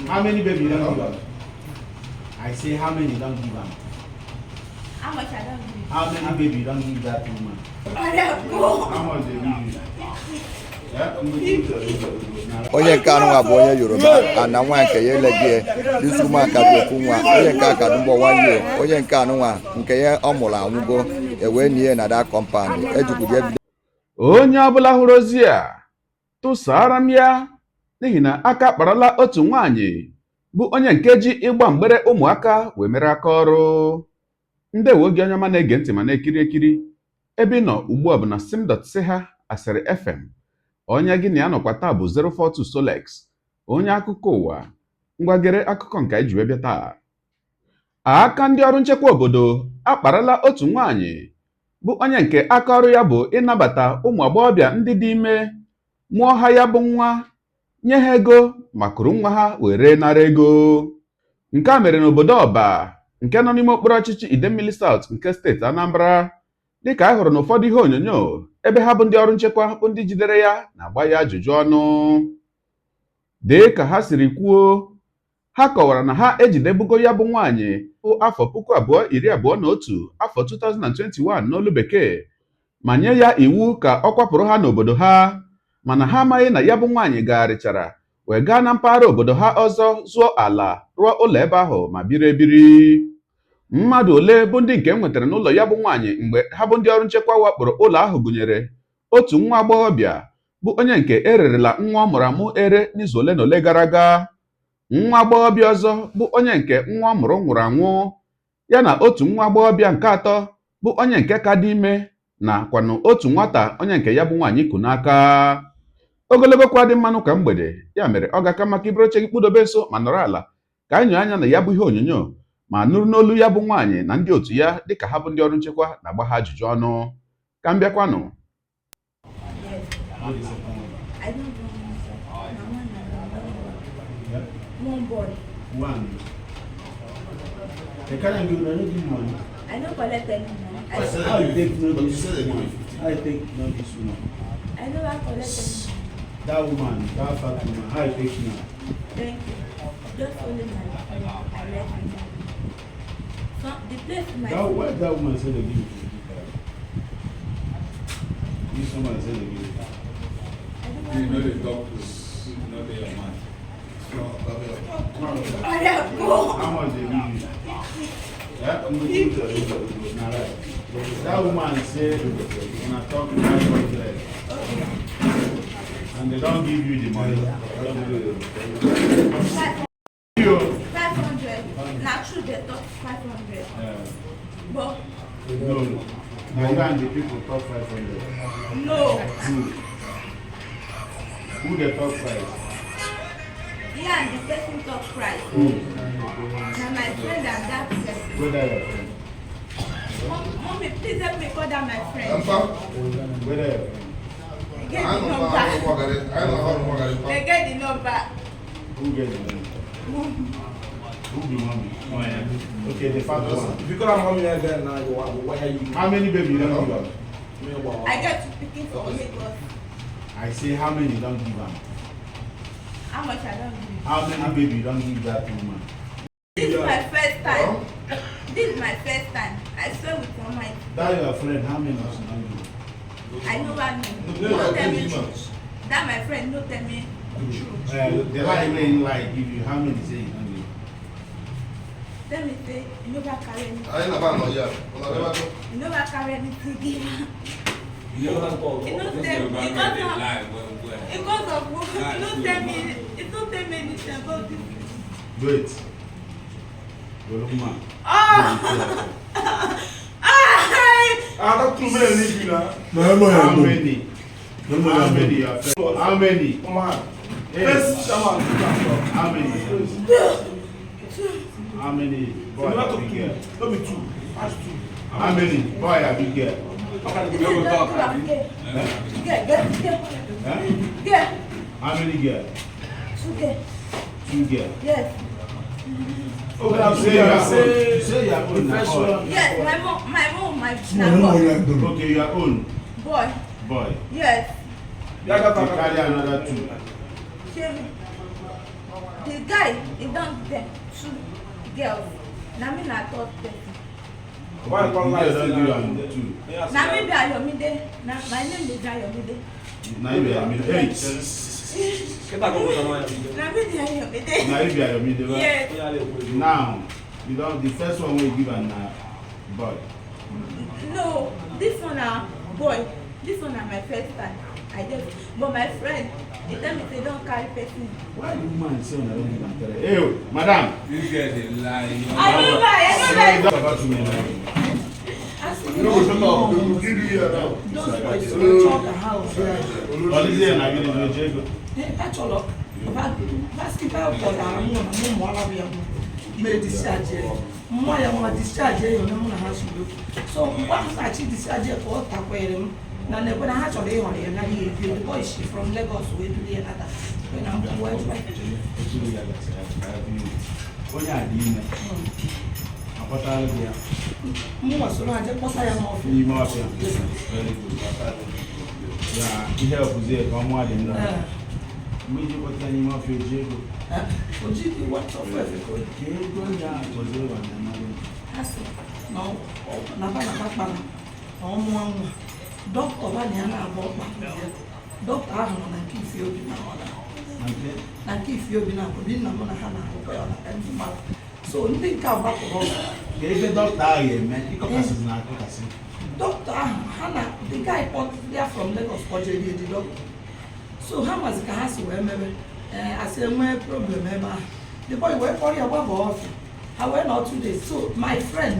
How many baby you don't give am? I say how many you don't give am? How much I don't give? How many baby you don't give that woman? How much they give you? Onye nke anụ abụ onye Yoruba ana nwa nke ya elegie isi ụmụaka dị okwu nwa onye nke aka dụgbọ nwanyị onye nke anụ nwa nke ya ọ mụrụ anwụgo ewee nie na da kọmpani ejikwuje ebido. Onye ọbụla hụrụ ozi a tụsara m ya n'ihi na aka kparala otu nwaanyị bụ onye nke ji ịgba mgbere ụmụaka wee mere aka ọrụ. Ndewo gị onye ọma na-ege ntị ma na-ekiri ekiri ebe ị nọ ugbu a bụ na sim.si ha asịrị FM. Onye gị na ya nọkwa taa bụ 042 Solex, onye akụkọ ụwa. Ngwagere akụkọ nke anyị ji wee bịa taa. Aka ndị ọrụ nchekwa obodo akparala otu nwaanyị bụ onye nke aka ọrụ ya bụ ịnabata ụmụ agbọghọbịa ndị dị ime, mụọ ha ya bụ nwa, nye ha ego ma kụrụ nwa ha were nara ego. Nke a mere n'obodo Ọba nke nọ n'ime okpuru ọchịchị Idemmili South nke steeti Anambra, dịka a hụrụ n'ụfọdụ ihe onyonyo ebe ha bụ ndị ọrụ nchekwa bụ ndị jidere ya na-agba ya ajụjụ ọnụ. Dị ka ha siri kwuo, ha kọwara na ha ejidebugo ya bụ nwaanyị bụ afọ 2021 afọ 2021 n'olu bekee ma nye ya iwu ka ọ kwapụrụ ha n'obodo ha, mana ha amaghị na ya bụ nwaanyị gagharịchara wee gaa na mpaghara obodo ha ọzọ zụọ ala rụọ ụlọ ebe ahụ ma biri ebiri. Mmadụ ole bụ ndị nke nwetara n'ụlọ ya bụ nwaanyị mgbe ha bụ ndị ọrụ nchekwa wakporo ụlọ ahụ gụnyere otu nwa agbọghọbịa bụ onye nke ererela nwa ọ mụrụ amụ ere n'izu ole na ole gara aga, nwa agbọghọbịa ọzọ bụ onye nke nwa ọ mụrụ nwụrụ anwụ, ya na otu nwa agbọghọbịa nke atọ bụ onye nke ka dị ime na kwanụ otu nwata onye nke ya bụ nwaanyị kụ n'aka. Ogologo kwa dị mmanụ ka mgbede, ya mere ọ ga-aka maka iburu oche gị kpụdobe nso ma nọrọ ala ka anyị nyoo anya na ya bụ ihe onyonyo ma nụrụ n'olu ya bụ nwaanyị na ndị otu ya dịka ha bụ ndị ọrụ nchekwa na-agba ha ajụjụ ọnụ. Ka m bịakwanụ. One boy. One. They can't give money. I don't collect any money. How you take no this? How you take no this woman? I never collect any money. That woman, that fat woman, how you take now? Thank you. Just only my I like it. So the place my Why that woman said they give you 50,000? This woman said they give you. You know the doctors, you know they are mad. How much they give you? Yeah? That woman said when I talk to her, and they don't give you the money. 500. Not true, they talk 500. But No. Now you and the people talk 500. no. Who they talk price? Yeah, and the person talk price. Now my friend and that person. Where that your friend? Mommy, please help me call that my friend. Where that your friend? They get the number. They get the number. Who get the money? Who be mommy? Oh, yeah. Okay, the fat one. If you call mommy again now, why are you? How many baby you don't give am? I get to picking for Lagos. I say how many you don't give am? How much I don't give? How many baby you don't give that woman? This is my first time. This is my first time. I swear with your mind. That your friend, how many you don't give? I know what I mean. Don't tell me truth. That my friend, don't tell me truth. The lie may lie give you how many say you don't give? Tell me say you never carry anything. I never know yet. You never carry anything. You never call. It don't tell me because of what it don't tell me. It don't tell me anything about this. Wait. Goloma. Oh! I don't too many leave you now. How many? How many your friend? How many? Come on. Yes. Shaman. How many? How many? Boy, Not or big girl? Let me two. That's two. How many? Boy, or big girl? Get. How many girl? Two girl. Yes. Okay, you say you are own na boy. Yes, my mom, my boy. Okay, you are own Boy. boy. Yes. You carry another two. the guy, he don't them 2 girls. Now me na third person. Why don't lie? Don't do on 2. Now me be Ayomide. Now my name is Ayomide. Now you be Ayomide. Kita kau bukan orang yang Now me be Ayomide. Now you be Ayomide. Yes. Now, you don't. The first one we give an boy. No, this one a boy. This one na my first time. I just, but my friend, he tell me they don't carry person. Why do man say on don't give an tell? Hey, madam. This guy is a lie. I don't lie. Talk about me now. We'll give you a now. Holiday na give you Jago. Actually, basketball player I'm more of you may discharge. More I discharge you know how to do. So once I discharge for Taquarium, now when I had to lay on it, and the boy she from Lagos way to the another. When I'm the wife. More so I just I am off. Ni mo afia. Very good. Yeah, he help us here come more than that. Me you got any more for Jago. Ojidi what of everything. Jago ya was over na No, na ba na doctor ba ni ana abo pa. Doctor ahụ na nke ifi obi na ọla. Na nke ifi obi na obi na mụ na ha na akụkọ ya na ndị mmadụ. So ndị nke agbapụrụ ọzọ. Ebe doctor ahụ eme, ịkọkasị na akọkasị. Doctor ahụ ha na the guy there from Lagos kọjere the doctor. So ha mazi ka ha si wee mebe asị enwee problem ebe ahụ. The boy wee kpọrọ ya gbaba ọfịa. Ha wee nọ 2 days. So my friend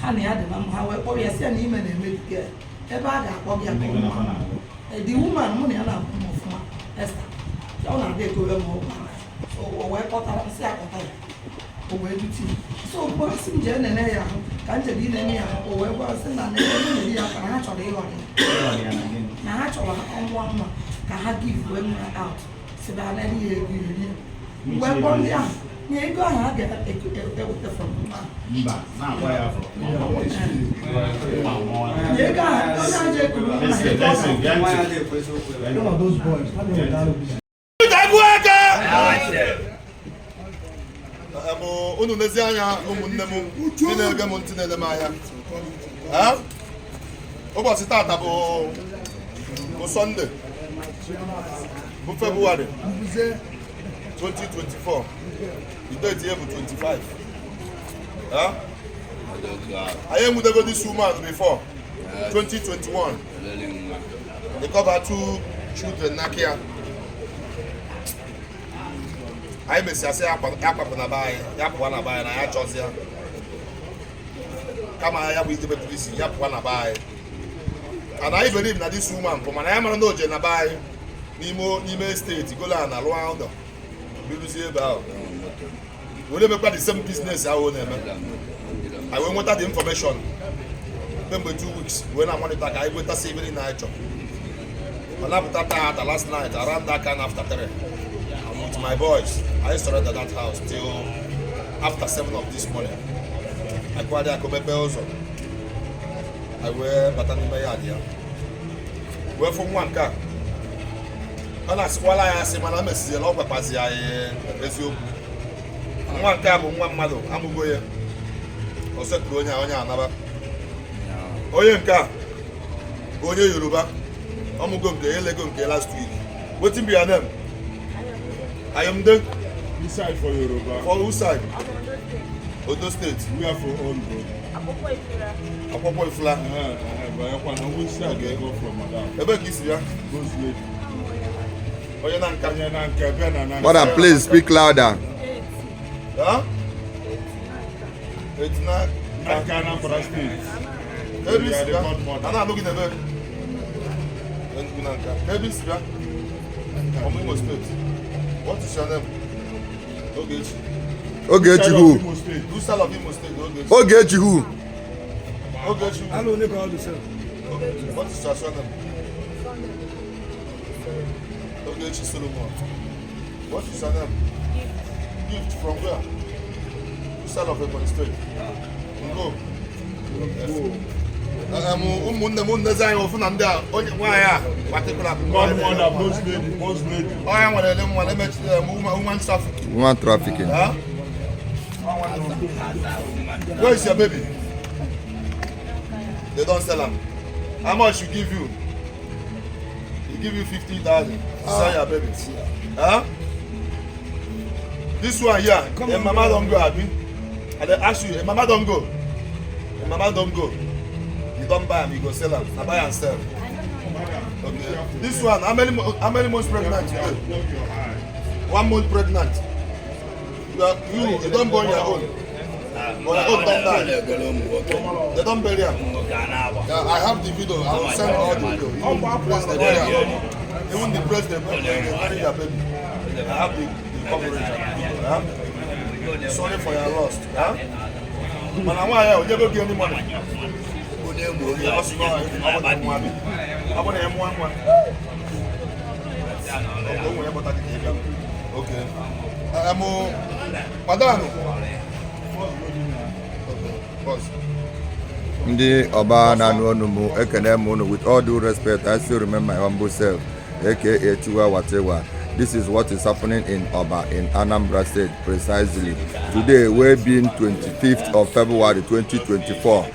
ha na ya dị na m ha wee kpọrọ ya sị ya na ime na-eme ebe a ga-akpọ gị akpọ. The woman mụ na ya na-abụ m ọfụma Esther. Ọ na-abịa ekowe m ụkwa. So o wee kpọtara nsị akpọta ya. O wee duti. So mgbe asị m jee nene ya ahụ ka m jere inene ya ahụ o wee gwa sị na nene ya ka ha chọrọ ịghọrị ya. Na ha chọrọ ọnwa nwa ka ha give wee nwa out. Sị na anaghị ya ego iri. Mgbe kpọrọ ndị ahụ na ego ahụ a ga-eweta from mma. Mba, na-agba ya afọ. Ego ahụ onye aja ekuru na One of those boys. Unu n'ezi anya ụmụnne m ndị na-ege m ntị na-ele m anya. Ụbọchị taata bụ Sọnde bụ Febụwarị 2024. Date here bụ 25. I enwudego this woman before 2021. They cover 2 children n'aka. I may say akpapụ na baị, ya pụwa na baị na ya chọzi ya. Kama ya bụ idebe polisi, ya pụwa na baị. And I believe na this woman bụ mana ya mara na oje na baị n'ime steeti gola na lụọ ụlọ. Biluzie ebe ahụ. We make the same business I own. I will want the information. Remember 2 weeks when I wanted that I went to see very night. When I put that last night around that kind after 3. I'm with my boys. I surrendered that house till after 7 of this morning. I quite a come also. I wear batani my idea. We're from one car. And that's why I say my name is a lot of Pazia. Nwa nke a bụ nwa mmadụ amụgo ya o setụrụ onye Anambra. Onye nke a onye Yoruba amụgo nke elego nke last week. Wetin be your name? Ayomide. This side for Yoruba. For whose side? Ondo State. We are for Ondo. Akpọkpọ Ifula. But which side you go from, madam? Ebe ka isi ya? Those lady. Onye na nka. Onye na nke bịa na na. Madam, please speak louder. Huh? 89. Naka Anambra State. Ebe isi ya? Ana alụghị n'ebe. Ebe isi ya? Imo State. What is your name? Ogechi. Ogechi who? Who's side of Imo State? Ogechi. Ogechi who? Ogechi. Hello, neighbor, all the same. What is your surname? Ogechi Solomon. What is your name? Gift from where? Who's side of Imo State? Ngo. Ụmụnne m ndezi anyị ofu na ndị a onye nwaanyị a particular Godmother, most lady. onye nwere ele nwa na-emechi woman trafficking. One trafficking. Huh? Where is your baby? They don't sell them. How much you give you? He give you 50,000 to sell your baby. Huh? This one here, your mama don't go, Abi. And they ask you, your mama don't go. Your mama don't go. You don't buy them, you go sell them. Now buy and sell. Okay. This one, how many months pregnant you are? 1 month pregnant. You don't born your own. But your own don't die. They don't bury them. I have the video. I will send all the video. Even the president, they bury their baby. I have the coverage. Sorry for your loss. But I want you never get any money. Okay. Madano. Ndi Oba Nanu Onumu, Ekene Mono, with all due respect, I still remember my humble self, aka Chua Watewa. This is what is happening in Oba, in Anambra State, precisely. Today, we being 25th of February 2024,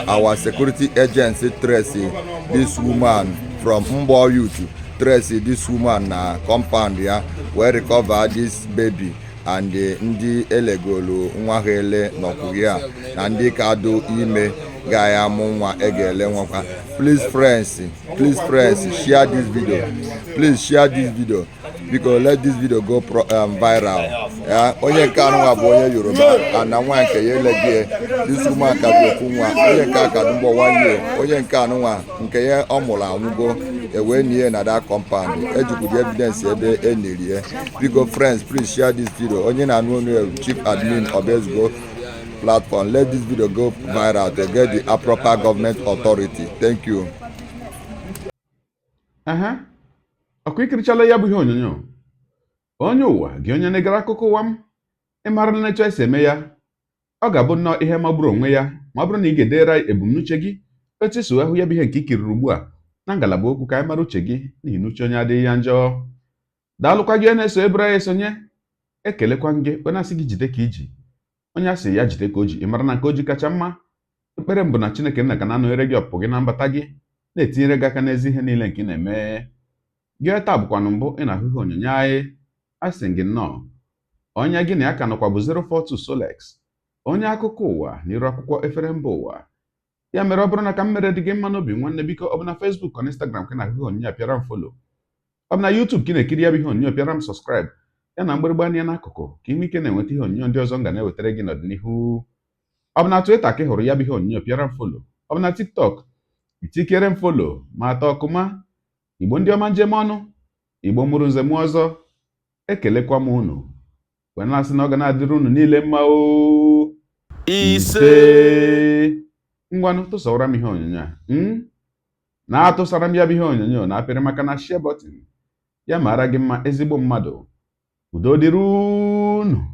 our security agency Tracy, this woman from Mbo Youth, Tracy, this woman compound ya, we recover this baby and ndi elegolo nwahele nokugia na ndi kado ime gaya munwa egele nwakwa. Please friends, share this video. Please share this video because let this video go viral. Onye kanu wa bonye Yoruba and na nwa nke yelegie this woman ka doku nwa onye ka ka dumbo 1 year onye kanu wa nke ye omula anwugo ewe nie na that compound ejuku the evidence ebe enirie. Because friends, please share this video. Onye na anu chief admin Obesgo platform, let this video go viral to get the proper government authority. Thank you. Ọkụ ikirichala ya bụ ihe onyonyo onye ụwa gị onye na-egara akụkọ ụwa m ịmara na etu esi eme ya ọ ga-abụ nnọọ ihe magburu onwe ya ma ọ bụrụ na ị ga-edera ebumnuche gị etu isi hụ ya bụ ihe nke ikiriri ugbu a na ngalaba okwu ka anyị mara uche gị n'ihi na uche onye adịghị ya njọ. Daalụkwa gị na-eso ebere ya esonye ekelekwa gị onye asị gị jide ka iji onye asị ya jide ka o ji ịmara na nke o ji kacha mma. Ekpere mbụ na Chineke nna ga na-anọnyere gị ọpụpụ gị na mbata gị na-etinyere gị aka n'ezi ihe niile nke ị na-eme. Gị taa bụkwanụ mbụ ị na-ahụ ihe onyonyo anyị asị gị nnọọ onye gị na ya ka nọkwa bụ 042 Solex, onye akụkọ ụwa n'iru akwụkwọ efere mba ụwa. Ya mere ọ bụrụ na ka m mere dị gị mma n'obi nwanne, biko ọ bụ na Facebook na Instagram ka ị na-ahụ ihe onyonyo pịara m follow, ọ bụ na YouTube ka ị na-ekiri ya bụ ihe onyonyo pịara m subscribe ya na mgbịrịgba anya n'akụkụ ka ị nwee ike na-enweta ihe onyonyo ndị ọzọ m ga na-ewetara gị n'ọdịnihu. Ọ bụ na Twitter ka ị hụrụ ya bụ ihe onyonyo pịara m follow, ọ bụ na TikTok itikere m follow ma atọ ọkụma. Igbo ndị ọma njem ọnụ, Igbo mụrụ nze m ọzọ, ekelekwa m unu wee na-asị na ọ ga na-adịrị unu niile mma o ise. Ngwanụ tụsawara m ihe onyonyo a na-atụsara m ya bụ ihe onyonyo na apịrị maka na share button ya mara gị mma ezigbo mmadụ. Udo dịrị unu.